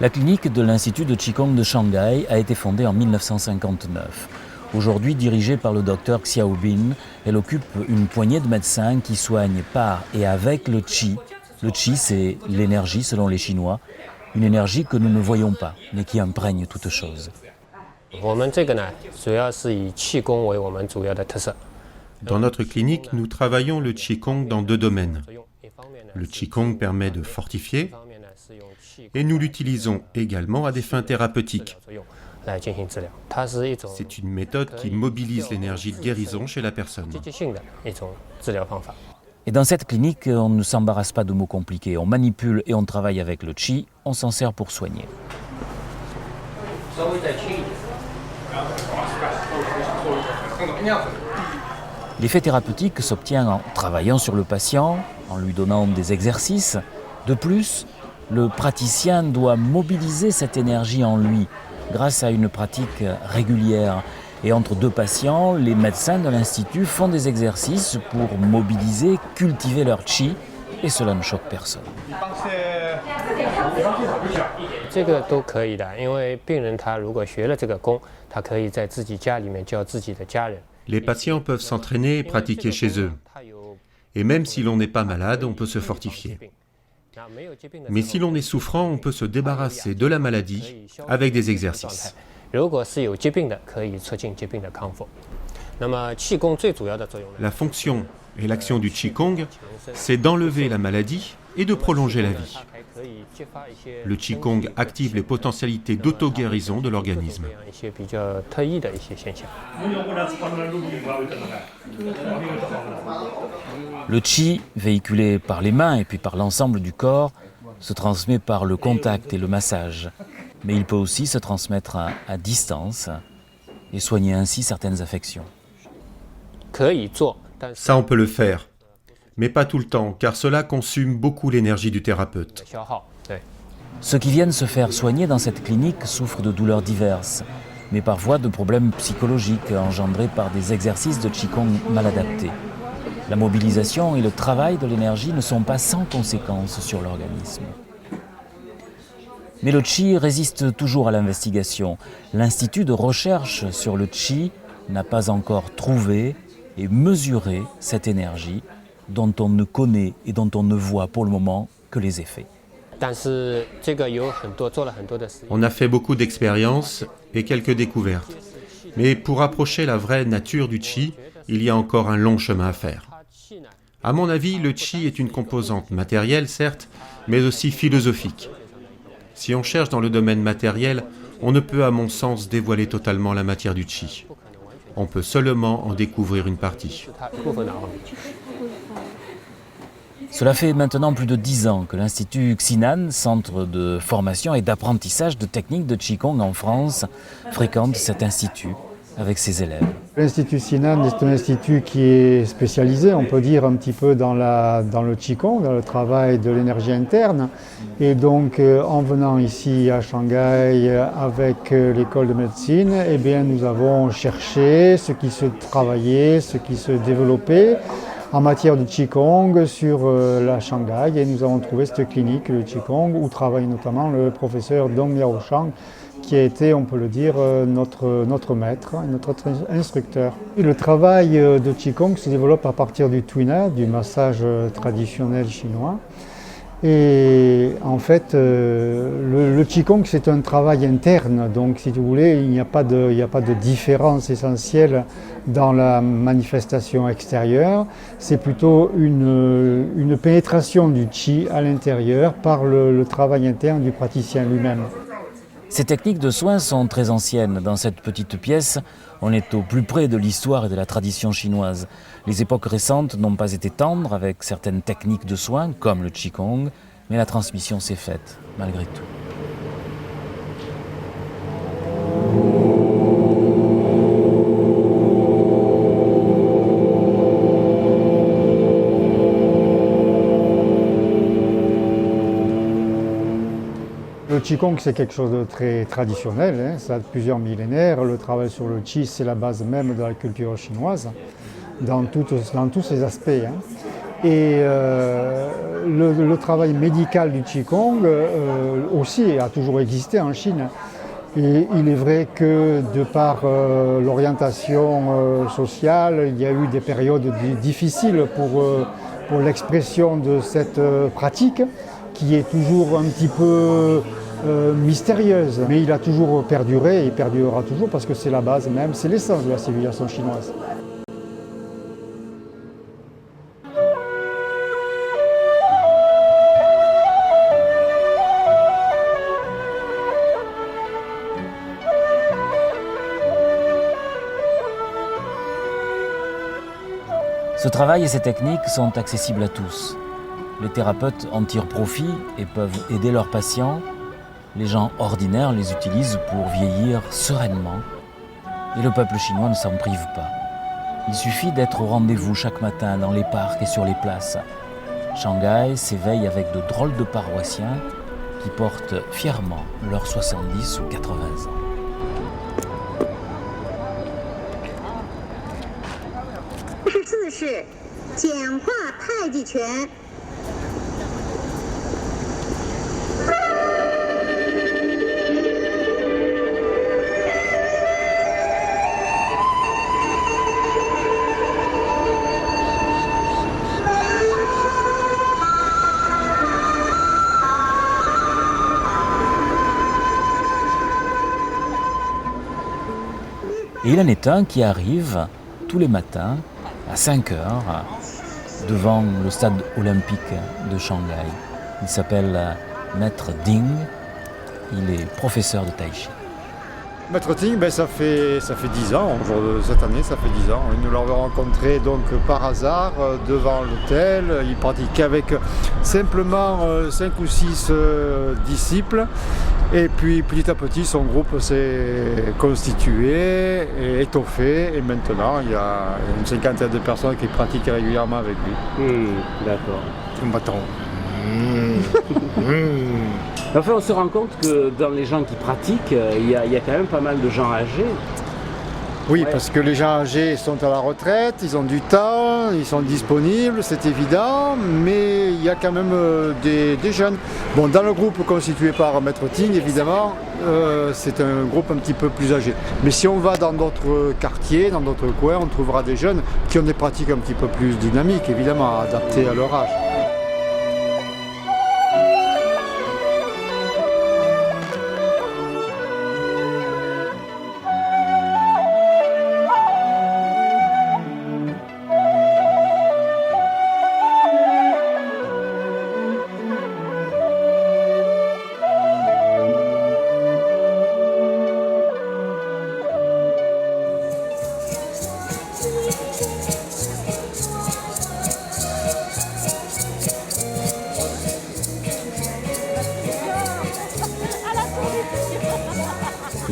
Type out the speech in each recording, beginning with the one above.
La clinique de l'Institut de Qigong de Shanghai a été fondée en 1959. Aujourd'hui dirigée par le docteur Xiao Bin, elle occupe une poignée de médecins qui soignent par et avec le Qi. Le Qi, c'est l'énergie selon les Chinois, une énergie que nous ne voyons pas, mais qui imprègne toute chose. Dans notre clinique, nous travaillons le Qigong dans deux domaines. Le Qigong permet de fortifier et nous l'utilisons également à des fins thérapeutiques. C'est une méthode qui mobilise l'énergie de guérison chez la personne. Et dans cette clinique, on ne s'embarrasse pas de mots compliqués. On manipule et on travaille avec le Qi, on s'en sert pour soigner. L'effet thérapeutique s'obtient en travaillant sur le patient, en lui donnant des exercices. De plus, le praticien doit mobiliser cette énergie en lui grâce à une pratique régulière. Et entre deux patients, les médecins de l'Institut font des exercices pour mobiliser, cultiver leur Qi, et cela ne choque personne. Les patients peuvent s'entraîner et pratiquer chez eux. Et même si l'on n'est pas malade, on peut se fortifier. Mais si l'on est souffrant, on peut se débarrasser de la maladie avec des exercices. La fonction et l'action du Qigong, c'est d'enlever la maladie et de prolonger la vie. Le Qigong active les potentialités d'auto-guérison de l'organisme. Le Qi, véhiculé par les mains et puis par l'ensemble du corps, se transmet par le contact et le massage. Mais il peut aussi se transmettre à distance et soigner ainsi certaines affections. Ça, on peut le faire, mais pas tout le temps, car cela consomme beaucoup l'énergie du thérapeute. Ceux qui viennent se faire soigner dans cette clinique souffrent de douleurs diverses, mais parfois de problèmes psychologiques engendrés par des exercices de Qigong mal adaptés. La mobilisation et le travail de l'énergie ne sont pas sans conséquences sur l'organisme. Mais le Qi résiste toujours à l'investigation. L'Institut de recherche sur le Qi n'a pas encore trouvé et mesuré cette énergie dont on ne connaît et dont on ne voit pour le moment que les effets. On a fait beaucoup d'expériences et quelques découvertes. Mais pour approcher la vraie nature du Qi, il y a encore un long chemin à faire. À mon avis, le Qi est une composante matérielle, certes, mais aussi philosophique. Si on cherche dans le domaine matériel, on ne peut, à mon sens, dévoiler totalement la matière du Qi. On peut seulement en découvrir une partie. Cela fait maintenant plus de 10 ans que l'Institut Xinan, centre de formation et d'apprentissage de techniques de Qigong en France, fréquente cet institut avec ses élèves. L'Institut Xinan est un institut qui est spécialisé, on peut dire, un petit peu dans le Qigong, dans le travail de l'énergie interne. Et donc, en venant ici à Shanghai avec l'école de médecine, eh bien, nous avons cherché ce qui se travaillait, ce qui se développait en matière de Qigong sur la Shanghai. Et nous avons trouvé cette clinique, le Qigong, où travaille notamment le professeur Dong Miaoshang, qui a été, on peut le dire, notre maître, notre instructeur. Le travail de Qigong se développe à partir du Tuina, du massage traditionnel chinois. Et en fait, le Qigong, c'est un travail interne. Donc, si vous voulez, il n'y a pas de différence essentielle dans la manifestation extérieure. C'est plutôt une pénétration du Qi à l'intérieur par le travail interne du praticien lui-même. Ces techniques de soins sont très anciennes. Dans cette petite pièce, on est au plus près de l'histoire et de la tradition chinoise. Les époques récentes n'ont pas été tendres avec certaines techniques de soins, comme le Qigong, mais la transmission s'est faite, malgré tout. Le Qigong, c'est quelque chose de très traditionnel, ça a plusieurs millénaires. Le travail sur le Qi, c'est la base même de la culture chinoise, dans tous ses aspects. Et le travail médical du Qigong aussi a toujours existé en Chine. Et il est vrai que de par l'orientation sociale, il y a eu des périodes difficiles pour l'expression de cette pratique qui est toujours un petit peu mystérieuse. Mais il a toujours perduré et il perdurera toujours parce que c'est la base même, c'est l'essence de la civilisation chinoise. Ce travail et ces techniques sont accessibles à tous. Les thérapeutes en tirent profit et peuvent aider leurs patients. Les gens ordinaires les utilisent pour vieillir sereinement. Et le peuple chinois ne s'en prive pas. Il suffit d'être au rendez-vous chaque matin dans les parcs et sur les places. Shanghai s'éveille avec de drôles de paroissiens qui portent fièrement leurs 70 ou 80 ans. 是简化太极拳。Et il en est un qui arrive tous les matins à 5 heures devant le stade olympique de Shanghai. Il s'appelle Maître Ding, il est professeur de tai chi. Maître Ting, ça fait 10 ans, cette année ça fait 10 ans. Nous l'avons rencontré donc par hasard devant l'hôtel. Il pratiquait avec simplement 5 ou 6 disciples. Et puis petit à petit son groupe s'est constitué et étoffé. Et maintenant il y a une cinquantaine de personnes qui pratiquent régulièrement avec lui. D'accord. Un bâton. Enfin, on se rend compte que dans les gens qui pratiquent, il y a quand même pas mal de gens âgés. Oui, parce que les gens âgés sont à la retraite, ils ont du temps, ils sont disponibles, c'est évident, mais il y a quand même des jeunes. Bon, dans le groupe constitué par Maître Ting, évidemment, c'est un groupe un petit peu plus âgé. Mais si on va dans d'autres quartiers, dans d'autres coins, on trouvera des jeunes qui ont des pratiques un petit peu plus dynamiques, évidemment, adaptées à leur âge.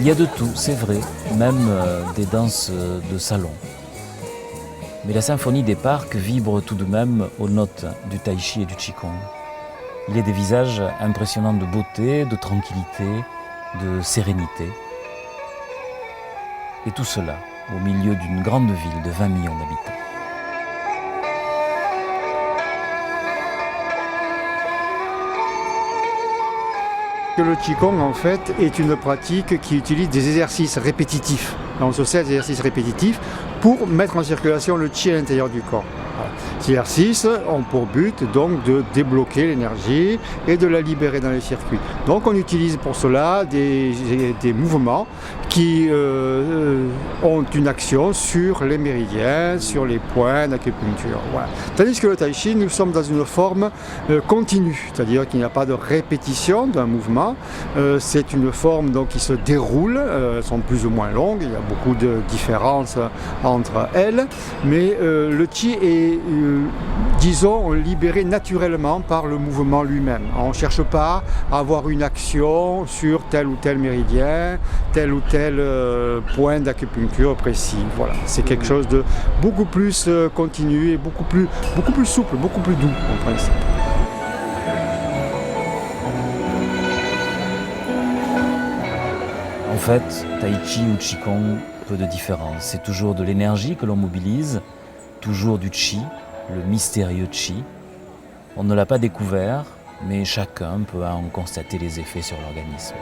Il y a de tout, c'est vrai, même des danses de salon. Mais la symphonie des parcs vibre tout de même aux notes du tai chi et du qigong. Il y a des visages impressionnants de beauté, de tranquillité, de sérénité. Et tout cela au milieu d'une grande ville de 20 millions d'habitants. Le Qigong, en fait, est une pratique qui utilise des exercices répétitifs. On se sert des exercices répétitifs pour mettre en circulation le Qi à l'intérieur du corps. Voilà. Ces exercices ont pour but donc de débloquer l'énergie et de la libérer dans les circuits. Donc on utilise pour cela des mouvements qui ont une action sur les méridiens, sur les points d'acupuncture. Voilà. Tandis que le tai chi, nous sommes dans une forme continue, c'est-à-dire qu'il n'y a pas de répétition d'un mouvement. C'est une forme donc, qui se déroule, elles sont plus ou moins longues, il y a beaucoup de différences entre elles, mais le Qi est, disons, libéré naturellement par le mouvement lui-même. On ne cherche pas à avoir une action sur tel ou tel méridien, tel ou tel point d'acupuncture précis. Voilà. C'est quelque chose de beaucoup plus continu et beaucoup plus souple, beaucoup plus doux en principe. En fait, tai chi ou qigong, peu de différence. C'est toujours de l'énergie que l'on mobilise, toujours du qi, le mystérieux Qi. On ne l'a pas découvert, mais chacun peut en constater les effets sur l'organisme.